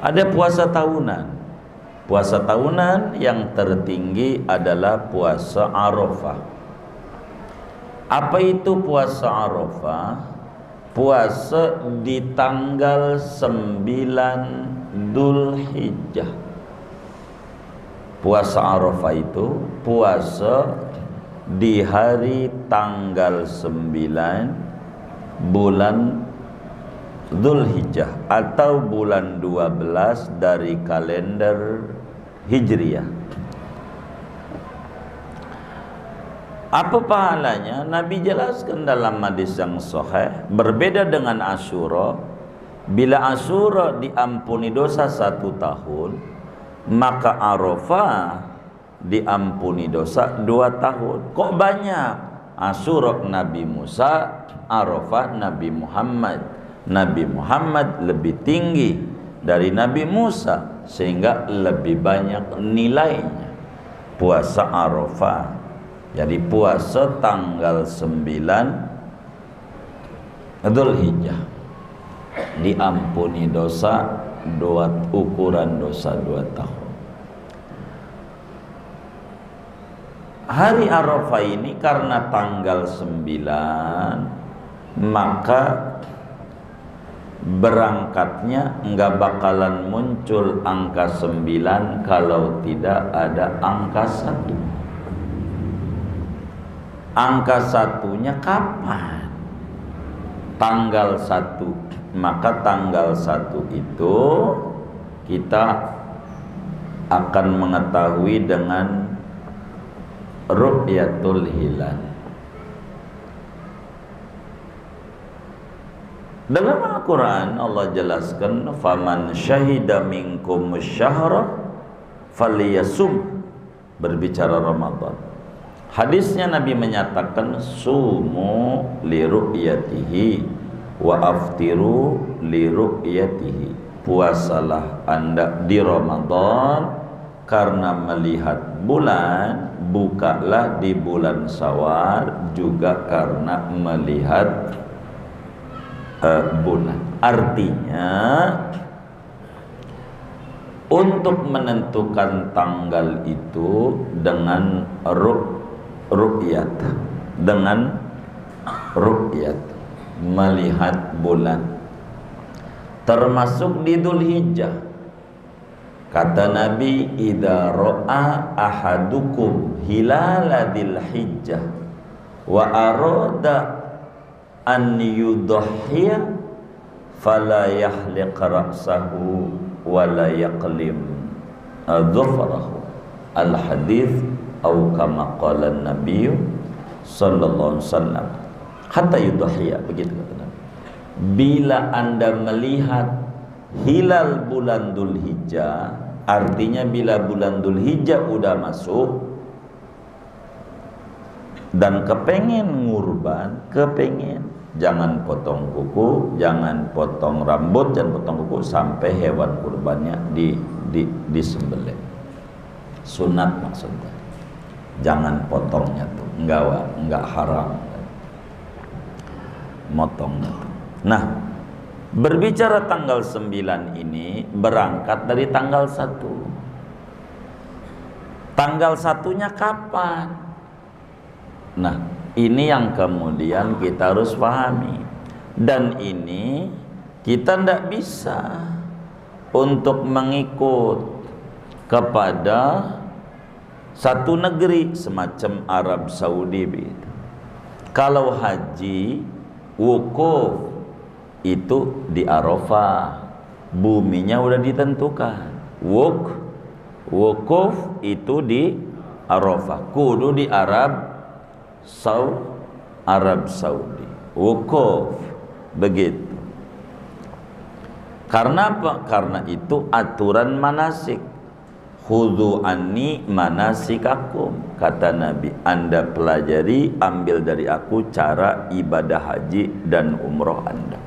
Ada puasa tahunan. Puasa tahunan yang tertinggi adalah puasa Arafah. Apa itu puasa Arafah? Puasa di tanggal 9 Dzulhijjah. Puasa Arafah itu puasa di hari tanggal 9 bulan Dzulhijjah atau bulan 12 dari kalender Hijriah. Apa pahalanya? Nabi jelaskan dalam hadis yang sahih, berbeda dengan Asyura. Bila Asyura diampuni dosa 1 tahun, maka Arafah diampuni dosa 2 tahun. Kok banyak? Asyura Nabi Musa, Arafah Nabi Muhammad. Nabi Muhammad lebih tinggi dari Nabi Musa, sehingga lebih banyak nilainya puasa Arafah. Jadi puasa tanggal 9 Dzulhijjah diampuni dosa ukuran dosa 2 tahun. Hari Arafah ini karena tanggal 9, maka berangkatnya enggak bakalan muncul angka 9 kalau tidak ada angka 1. Angka 1-nya kapan? Tanggal 1. Maka tanggal 1 itu kita akan mengetahui dengan ru'yatul hilal. Dalam Al-Quran Allah jelaskan, faman syahida minkum syahra falyasum, berbicara Ramadan. Hadisnya Nabi menyatakan, sumu li ru'yatihi wa aftiru li ru'yatihi. Puasalah Anda di Ramadan karena melihat bulan, bukalah di bulan Syawal juga karena melihat bulan. Artinya untuk menentukan tanggal itu dengan ru'yat, dengan ru'yat, melihat bulan, termasuk di Dzulhijjah. Kata Nabi, idza ra'a ahadukum hilala dzulhijjah wa arada an yudhhiya fala yahliq ra'sahu wa la yaqlim dhufrahu. Al hadits atau kama qala Nabi sallallahu alaihi wasallam hatta yudhhiya, begitu kata Nabi. Bila Anda melihat hilal bulan Dzulhijjah, artinya bila bulan Dzulhijjah udah masuk dan kepengen ngurban, jangan potong kuku, jangan potong rambut, jangan potong kuku sampai hewan kurbannya disembelih. Sunat maksudnya. Jangan potongnya tuh, enggak haram. Motongnya tuh. Nah, berbicara tanggal 9 ini berangkat dari tanggal 1. Tanggal 1-nya kapan? Nah, ini yang kemudian kita harus pahami. Dan ini kita tidak bisa untuk mengikut kepada satu negeri semacam Arab Saudi begitu. Kalau haji wukuf itu di Arafah, buminya udah ditentukan. Wukuf itu di Arafah, kudu di Arab Saudi. Wukuf begitu. Karena apa? Karena itu aturan manasik. Khudhu anni manasikakum, kata Nabi, Anda pelajari, ambil dari aku cara ibadah haji dan umroh Anda.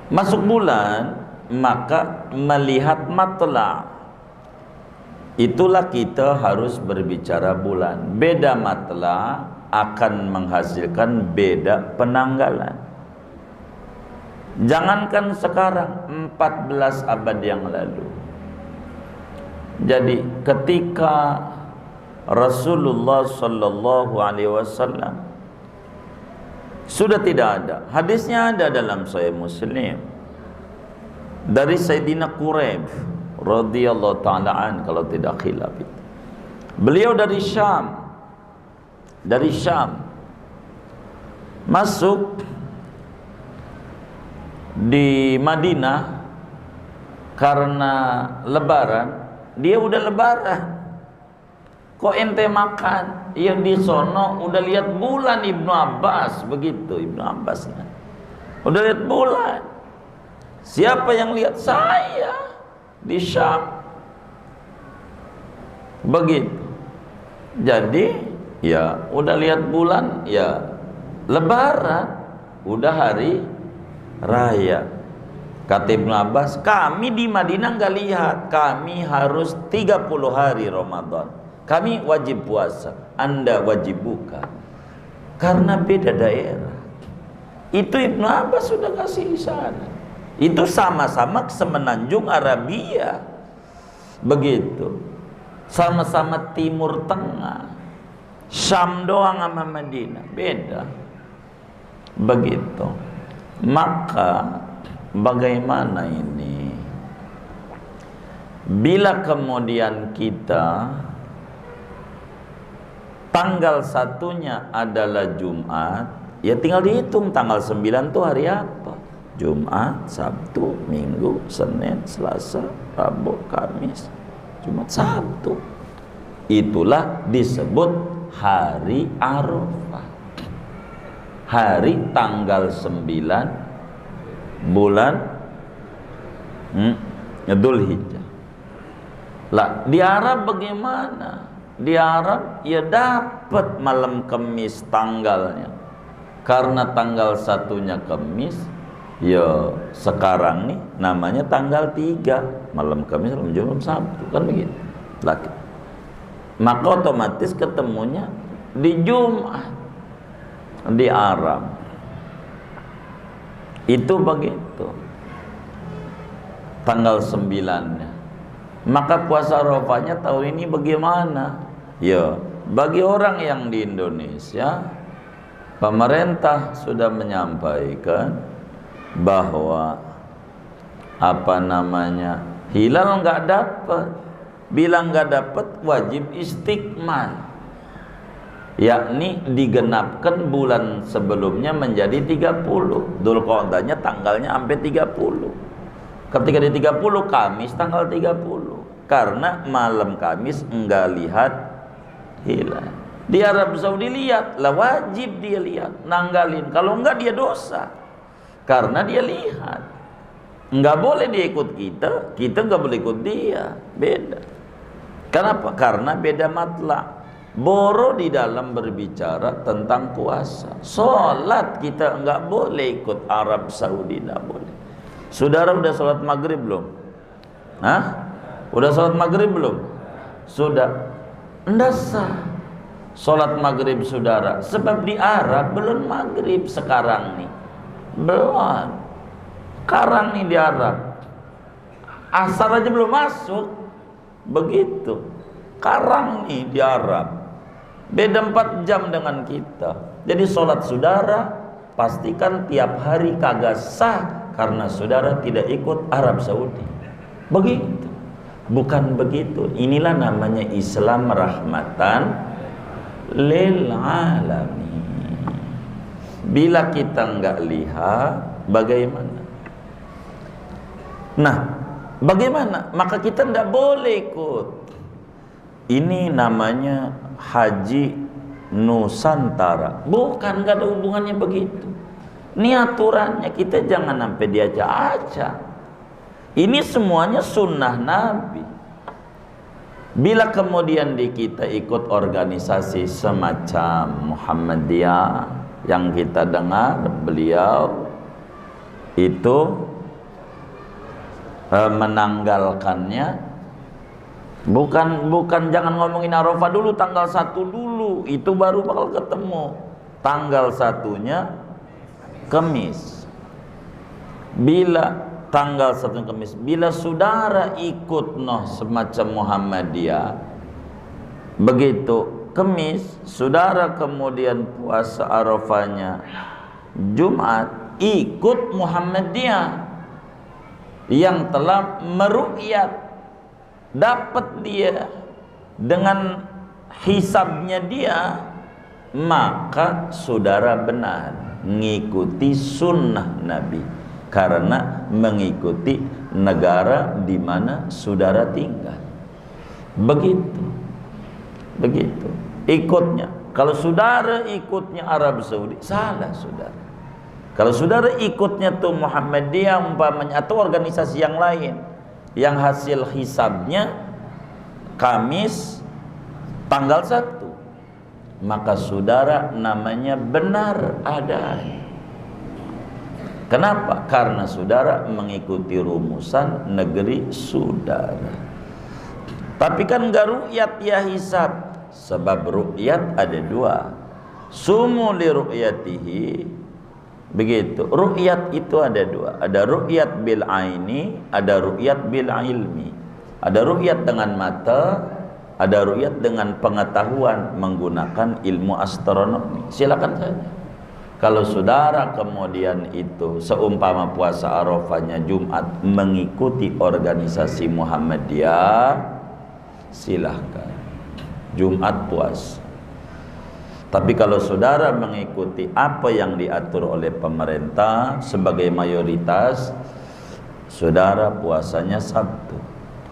Masuk bulan, maka melihat matla', itulah kita harus berbicara bulan. Beda matla' akan menghasilkan beda penanggalan. Jangankan sekarang, 14 abad yang lalu. Jadi ketika Rasulullah sallallahu alaihi wasallam sudah tidak ada, hadisnya ada dalam Sahih Muslim dari Sayyidina Quraib radhiyallahu taala an, kalau tidak khilaf itu. Beliau dari Syam, masuk di Madinah karena lebaran. Dia udah lebaran, kok ente makan? Yang di sono udah lihat bulan. Ibnu Abbas begitu, Ibnu Abbas udah lihat bulan. Siapa yang lihat? Saya di Syam. Begitu. Jadi ya udah lihat bulan, ya lebaran, udah hari raya. Kata Ibnu Abbas, kami di Madinah nggak lihat, kami harus 30 hari Ramadan, kami wajib puasa, Anda wajib buka, karena beda daerah. Itu Ibnu Abbas sudah kasih isyarat. Itu sama-sama semenanjung Arabia, begitu, sama-sama Timur Tengah. Syam doang sama Madinah beda, begitu. Maka bagaimana ini bila kemudian kita tanggal satunya adalah Jumat, ya tinggal dihitung tanggal 9 itu hari apa? Jumat, Sabtu, Minggu, Senin, Selasa, Rabu, Kamis, Jumat, Sabtu. Itulah disebut hari Arafah. Hari tanggal 9 bulan Dzulhijjah. Lah di Arab bagaimana? Di Arab ya dapat malam Kamis tanggalnya. Karena tanggal satunya Kamis, ya sekarang nih namanya tanggal 3, malam Kamis, malam Jumat, Sabtu, kan begitu. Laki. Maka otomatis ketemunya di Jumat di Arab. Itu begitu tanggal 9-nya. Maka puasa Arafahnya tahun ini bagaimana? Ya, bagi orang yang di Indonesia, pemerintah sudah menyampaikan bahwa hilal nggak dapat. Bilang nggak dapat, wajib istiqmal, yakni digenapkan bulan sebelumnya menjadi 30. Dzulqa'dahnya tanggalnya sampai 30. Ketika di 30 Kamis tanggal 30. Karena malam Kamis enggak lihat hilal. Di Arab Saudi lihat, lah wajib dia lihat, nanggalin. Kalau enggak dia dosa. Karena dia lihat. Enggak boleh dia ikut kita, kita enggak boleh ikut dia. Beda. Kenapa? Karena beda matlak. Boro di dalam berbicara tentang puasa. Sholat kita enggak boleh ikut Arab Saudi, enggak boleh. Saudara udah sholat maghrib belum? Hah? Udah sholat maghrib belum? Sudah. Enggak sah sholat maghrib saudara. Sebab di Arab belum maghrib sekarang nih. Belum. Sekarang nih di Arab. Asar aja belum masuk. Begitu. Sekarang nih di Arab. Beda 4 jam dengan kita. Jadi sholat saudara pastikan tiap hari kagak sah karena saudara tidak ikut Arab Saudi. Begitu. Bukan begitu. Inilah namanya Islam rahmatan lil alamin. Bila kita enggak lihat, bagaimana? Nah, bagaimana? Maka kita enggak boleh ikut. Ini namanya haji Nusantara. Bukan, enggak ada hubungannya begitu. Ini aturannya, kita jangan sampai diacak-acak. Ini semuanya sunnah Nabi. Bila kemudian di kita ikut organisasi semacam Muhammadiyah, yang kita dengar beliau itu menanggalkannya, bukan jangan ngomongin Arafah dulu, tanggal 1 dulu, itu baru bakal ketemu. Tanggal 1-nya Kamis. Bila tanggal 1 Kamis. Bila saudara ikut semacam Muhammadiyah, begitu Kamis, saudara kemudian puasa Arafahnya Jumat, ikut Muhammadiyah yang telah meru'yat, dapat dia dengan hisabnya dia, maka saudara benar mengikuti sunnah Nabi, karena mengikuti negara di mana saudara tinggal. Begitu ikutnya. Kalau saudara ikutnya Arab Saudi, salah saudara. Kalau saudara ikutnya tuh Muhammadiyah umpamanya, atau organisasi yang lain yang hasil hisabnya Kamis tanggal 1, maka saudara namanya benar adanya. Kenapa? Karena saudara mengikuti rumusan negeri saudara. Tapi kan enggak ru'yat ya hisab. Sebab ru'yat ada dua. Sumu li ru'yatihi. Begitu. Ru'yat itu ada dua. Ada ru'yat bil aini, ada ru'yat bil ilmi. Ada ru'yat dengan mata, ada ru'yat dengan pengetahuan menggunakan ilmu astronomi. Silakan saja. Kalau saudara kemudian itu seumpama puasa Arafahnya Jumat mengikuti organisasi Muhammadiyah, silahkan Jumat puasa. Tapi kalau saudara mengikuti apa yang diatur oleh pemerintah sebagai mayoritas, saudara puasanya Sabtu.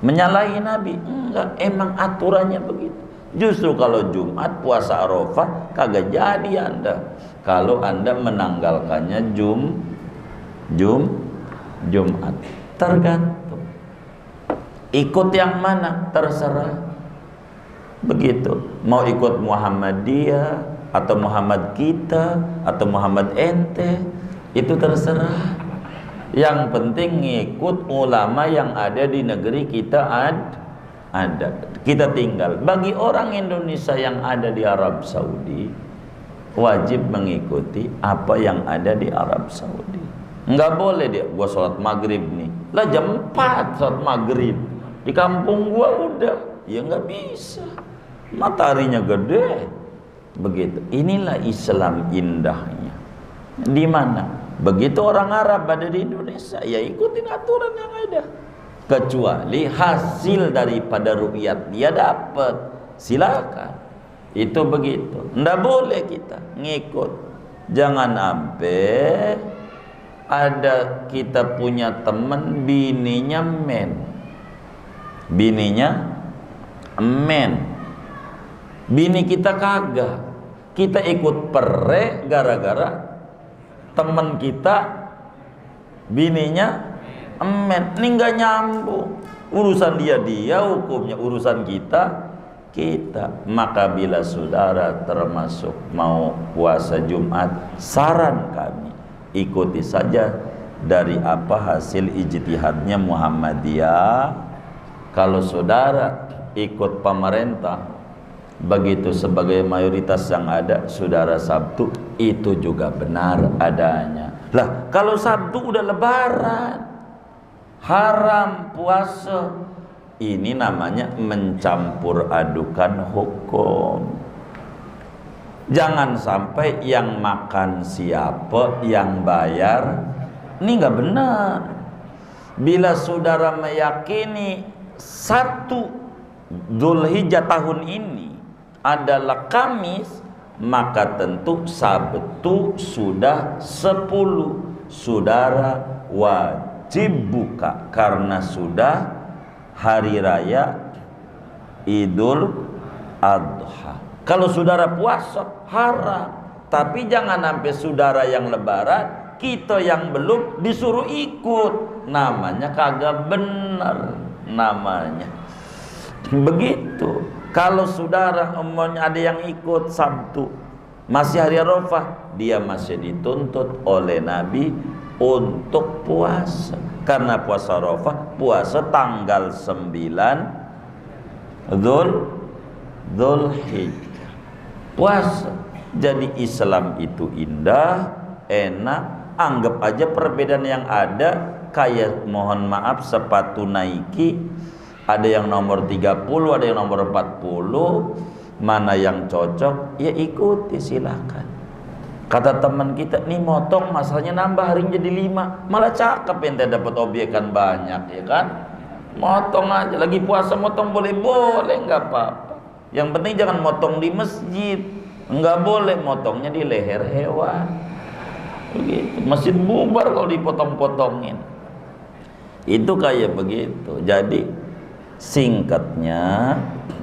Menyalahi Nabi? Enggak, emang aturannya begitu. Justru kalau Jumat puasa Arafah kagak jadi Anda kalau Anda menanggalkannya Jumat. Tergantung ikut yang mana, terserah. Begitu. Mau ikut Muhammadiyah atau Muhammad kita atau Muhammad ente, itu terserah. Yang penting ngikut ulama yang ada di negeri kita ada. Kita tinggal. Bagi orang Indonesia yang ada di Arab Saudi, wajib mengikuti apa yang ada di Arab Saudi. Enggak boleh dia, gua sholat maghrib nih, lah jam 4 sholat maghrib di kampung gua udah, ya nggak bisa, mataharinya gede. Begitu. Inilah Islam indahnya. Di mana? Begitu orang Arab ada di Indonesia, ya ikutin aturan yang ada. Kecuali hasil daripada ru'yat dia dapat, silakan. Itu begitu. Nggak boleh kita ngikut. Jangan sampai ada kita punya teman bininya men, bini kita kagak. Kita ikut pere gara-gara teman kita bininya emen. Ini nggak nyambung. Urusan dia hukumnya, urusan kita. Maka bila saudara termasuk mau puasa Jumat, saran kami ikuti saja dari apa hasil ijtihadnya Muhammadiyah. Kalau saudara ikut pemerintah, begitu sebagai mayoritas yang ada, saudara Sabtu, itu juga benar adanya. Lah kalau Sabtu udah lebaran, haram puasa, ini namanya mencampur adukan hukum. Jangan sampai yang makan siapa, yang bayar, ini nggak benar. Bila saudara meyakini 1 Dzulhijjah tahun ini adalah Kamis, maka tentu Sabtu sudah 10. Saudara wajib buka karena sudah hari raya Idul Adha. Kalau saudara puasa haram. Tapi jangan sampai saudara yang lebaran, kita yang belum disuruh ikut. Namanya kagak benar namanya. Begitu. Kalau saudara umumnya ada yang ikut Sabtu, masih hari Arafah, dia masih dituntut oleh Nabi untuk puasa. Karena puasa Arafah, puasa tanggal 9 Dzulhijjah. Puasa. Jadi Islam itu indah, enak. Anggap aja perbedaan yang ada kayak mohon maaf sepatu Nike, ada yang nomor 30, ada yang nomor 40, mana yang cocok ya ikuti, silakan. Kata teman kita, nih motong masalahnya nambah hari jadi 5, malah cakep ente dapat obyekan banyak, ya kan? Motong aja, lagi puasa motong boleh nggak apa-apa. Yang penting jangan motong di masjid, nggak boleh motongnya di leher hewan. Begitu, masjid bubar kalau dipotong-potongin. Itu kayak begitu. Jadi singkatnya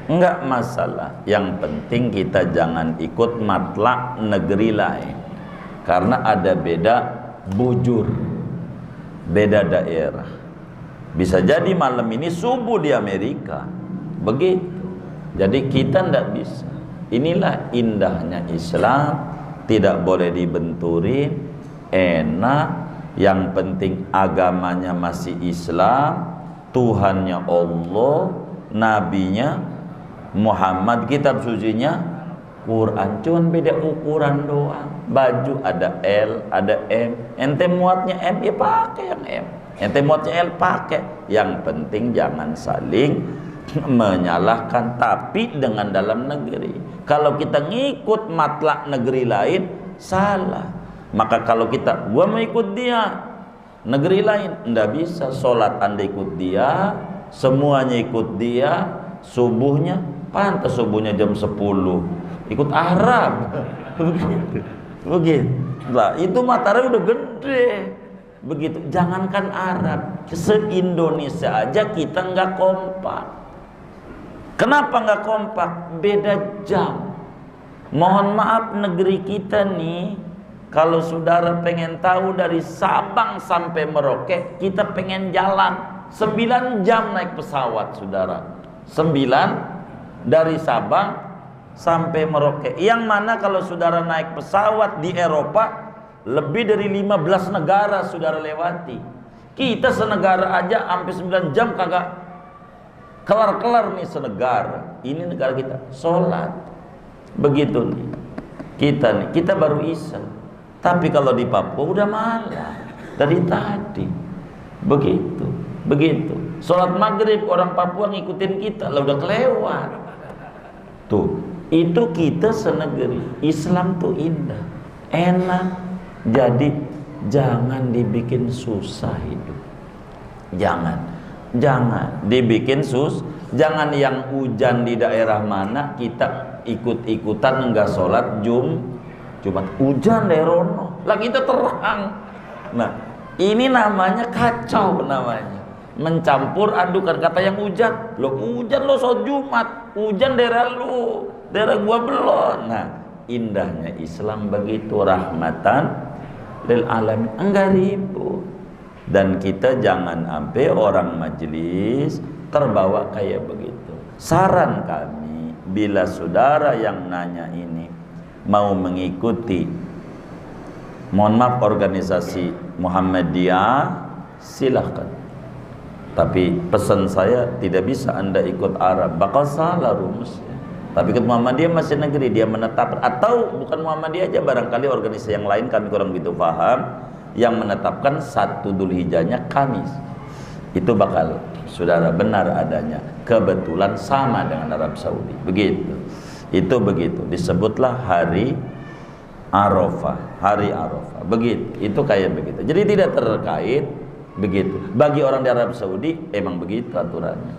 enggak masalah, yang penting kita jangan ikut matlak negeri lain, karena ada beda bujur, beda daerah. Bisa jadi malam ini subuh di Amerika, begitu. Jadi kita enggak bisa. Inilah indahnya Islam, tidak boleh dibenturin, enak. Yang penting agamanya masih Islam, Tuhannya Allah, nabinya Muhammad, kitab sucinya Quran. Cuman beda ukuran doang. Baju ada L, ada M. Ente muatnya M, ya pakai yang M. Ente muatnya L, pakai. Yang penting jangan saling menyalahkan, tapi dengan dalam negeri. Kalau kita ngikut matlak negeri lain, salah. Maka kalau kita, gua mau ikut dia, negeri lain, ndak bisa. Sholat Anda ikut dia, semuanya ikut dia, subuhnya pantas subuhnya jam 10 ikut Arab. Begitu lah, itu matahari udah gede. Begitu, jangankan Arab, se-Indonesia aja kita nggak kompak. Kenapa nggak kompak? Beda jam. Mohon maaf, negeri kita nih, kalau saudara pengen tahu dari Sabang sampai Merauke, kita pengen jalan 9 jam naik pesawat, saudara. 9 dari Sabang sampai Merauke. Yang mana kalau saudara naik pesawat di Eropa, lebih dari 15 negara saudara lewati. Kita senegara aja sampai 9 jam kagak kelar-kelar nih senegara. Ini negara kita, sholat. Begitu nih. Kita baru Isya. Tapi kalau di Papua udah malam dari tadi. Begitu. Sholat maghrib orang Papua ngikutin kita, lah udah kelewat. Tuh, itu kita senegeri. Islam tuh indah, enak. Jadi jangan dibikin susah hidup. Jangan dibikin jangan yang hujan di daerah mana kita ikut-ikutan enggak sholat Jumat. Hujan deh rono, lah kita terang. Nah, ini namanya kacau, namanya mencampur adukan. Kata yang hujan lo sholat Jumat, hujan daerah lu, daerah gua belum. Nah, indahnya Islam begitu, rahmatan lil alamin, enggak ribut. Dan kita jangan sampai orang majelis terbawa kayak begitu. Saran kami, bila saudara yang nanya ini mau mengikuti, mohon maaf, organisasi Muhammadiyah, silahkan. Tapi pesan saya, tidak bisa Anda ikut Arab, bakal salah rumusnya. Tapi ikut Muhammadiyah masih negeri, dia menetapkan. Atau bukan Muhammadiyah aja, barangkali organisasi yang lain kami kurang begitu paham, yang menetapkan 1 Dzulhijjahnya Kamis. Itu bakal saudara benar adanya, kebetulan sama dengan Arab Saudi. Begitu. Itu begitu. Disebutlah hari Arafah, hari Arafah. Begitu. Itu kayak begitu. Jadi tidak terkait begitu. Bagi orang di Arab Saudi emang begitu aturannya.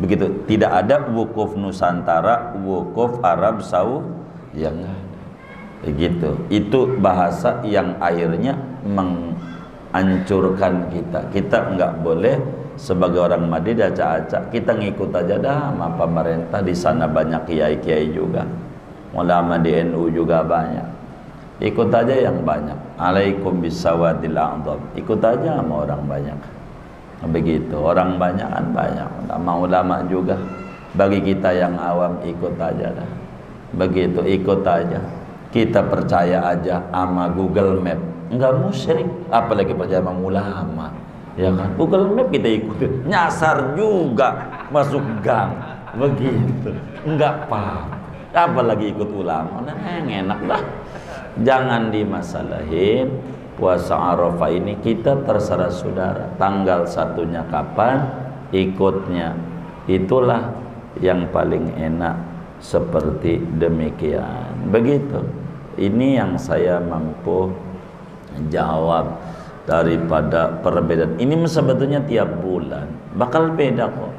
Begitu. Tidak ada wukuf Nusantara, wukuf Arab Saudi, yang enggak ada. Begitu. Itu bahasa yang akhirnya menghancurkan kita. Kita enggak boleh sebagai orang Madinah acak-acak. Kita ngikut aja dah sama pemerintah. Di sana banyak kiai-kiai juga, ulama di NU juga banyak. Ikut aja yang banyak. Alaikum bisawadil a'dham. Ikut aja sama orang banyak. Begitu. Orang banyak kan banyak. Ulama juga. Bagi kita yang awam, ikut aja dah. Begitu, ikut aja. Kita percaya aja sama Google Map, enggak musyrik, apalagi percaya sama ulama, ya kan? Google Map kita ikutin, nyasar juga masuk gang, begitu, enggak paham, apalagi ikut ulama. Nah, enak dah. Jangan dimasalahin, puasa Arafah ini kita terserah saudara. Tanggal satunya kapan, ikutnya. Itulah yang paling enak, seperti demikian. Begitu. Ini yang saya mampu jawab daripada perbedaan. Ini sebetulnya tiap bulan bakal beda kok.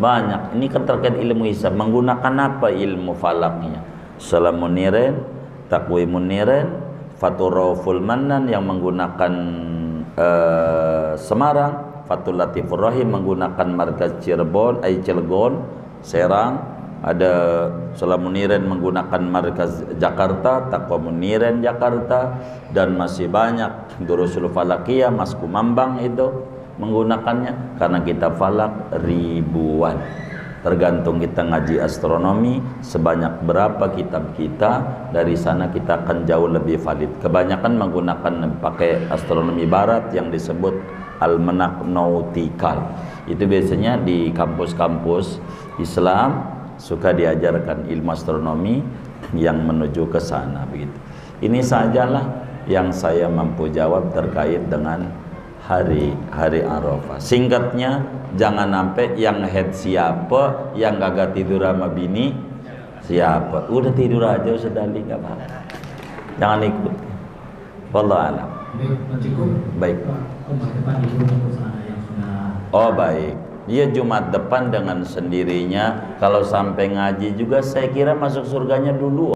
Banyak. Ini kan terkait ilmu hisab. Menggunakan apa ilmu falaknya? Salamuniren, Takwimuniren, Faturrauful Mannan yang menggunakan Semarang, Fatul Latifur Rahim menggunakan markaz Cirebon, Cilegon, Serang. Ada Salamuniren menggunakan markaz Jakarta, Takwamuniren Jakarta, dan masih banyak Durusul Falakiyah, Mas Kumambang itu menggunakannya, karena kita falak ribuan. Tergantung kita ngaji astronomi sebanyak berapa kitab kita, dari sana kita akan jauh lebih valid. Kebanyakan menggunakan pakai astronomi barat yang disebut almanak nautikal. Itu biasanya di kampus-kampus Islam suka diajarkan ilmu astronomi yang menuju ke sana begitu. Ini sajalah yang saya mampu jawab terkait dengan hari Arafah. Singkatnya, jangan sampai yang head siapa, yang gagak tidur sama bini siapa. Udah tidur aja sedali, enggak apa-apa. Jangan ikut. Wallahu a'lam. Baik. Oh baik. Iya, Jumat depan dengan sendirinya. Kalau sampai ngaji juga saya kira masuk surganya dulu.